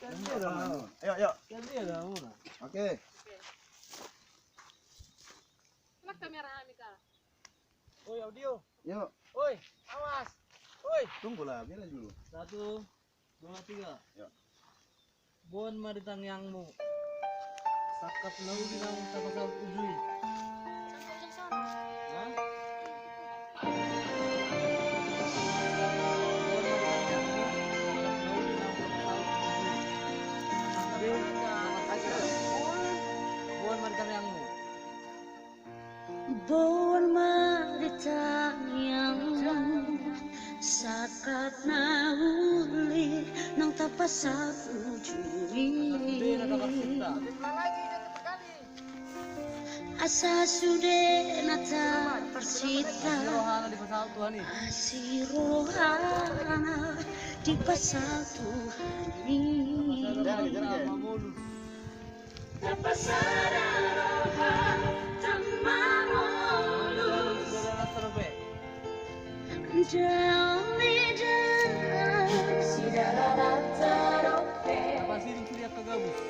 Ayo, ayo. Oke. Nak kamera Mika. Oi, audio. Yuk. Oi, awas. Oi. Tunggulah, biar dulu. 1, 2, 3. Ya. Bon maritang yangmu. Sakat lalu di dalam kapal ujui. Hah? Bon maritang yangmu. Bon maritang yangmu. Sakat nauli nang tapasag ujui. Asa sude nata persita asirohana di pasal Tuhan ini. Tapasara roha tamarolus Jauh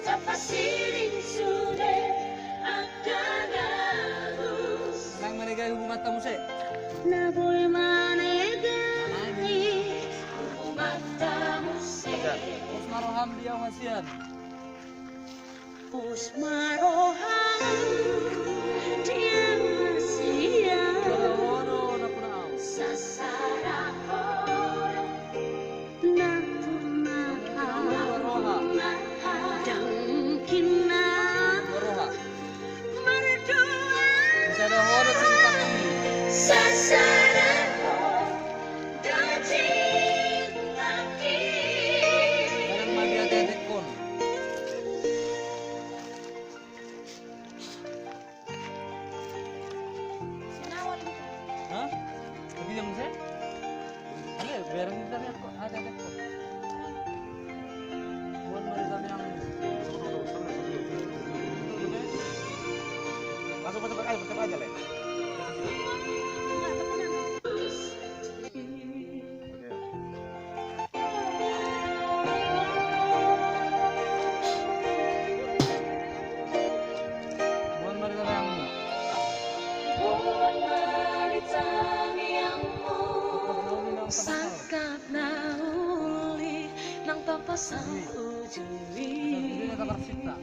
Tapasiring sude akagabus Nang menegay hubungan tamu se. Naboy manegai Hubungan se Usmaroham dia hasian. Usmaroham dia hasian Woro na punaaw. Sasarahor Napunaha Dangkina Woroha. Merdua Bisa ada horo cerita kami. Sasarahor Dajintaki Karang magia dedekon. Hah? Tapi yang saya? Ada barang kita ni aku ada dekon. Buat maritang yang Masuk aja, Le. buat maritang yang Bon maritang yangmu Sakat nauli nang tapasang ujui kita tersita.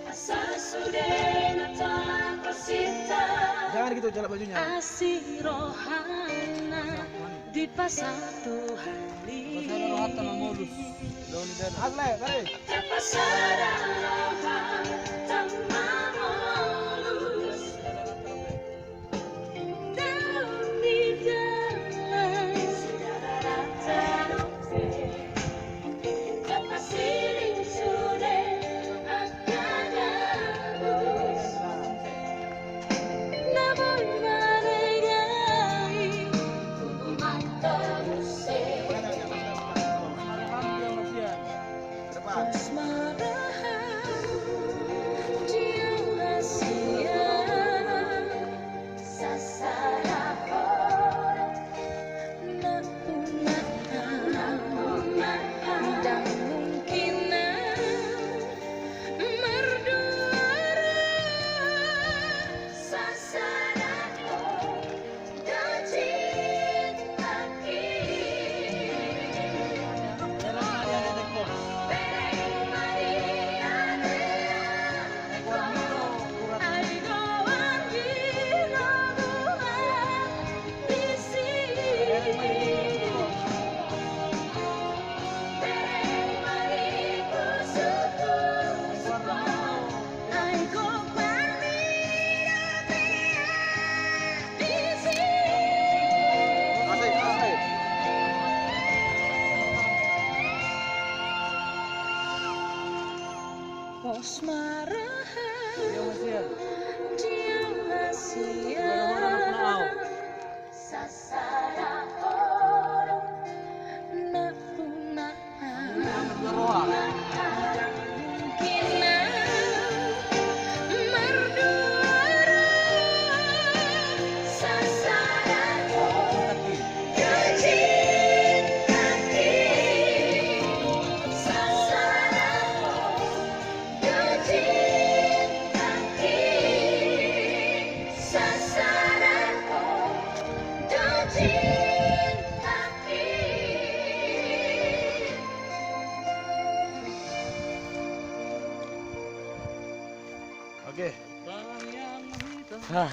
Asa sude nata persita Jangan gitu cara bajunya. Asirohana di pasal Tuhan Pasal rohatan modus. Daun dan Asle, tarik. Tapasara roha tamarolus Daun di dalam Sidarata-rote Tapasiring sude akagabus Naboy manegai Hubungan teruse Usmaroham dia hasian. Depan. Asmarahan dia hasian Sasarahor Napunahan Dan mungkinan Merduara Sasarahor Dajintaki Karang magia dedekon. Bereng Mariana Buat miro urat. Aidoan ginabuhan bisi Bereng mariku suku Aigo parmira bisi Asik, asik. Osmarahan Dia hasian. dia Woro-woro na punaaw. hasian Sasarahor napunahan Woroha. Mungkinan merduara Sasarahor Kaki. Dajintaki Oke. Orang yang meminta. Hah.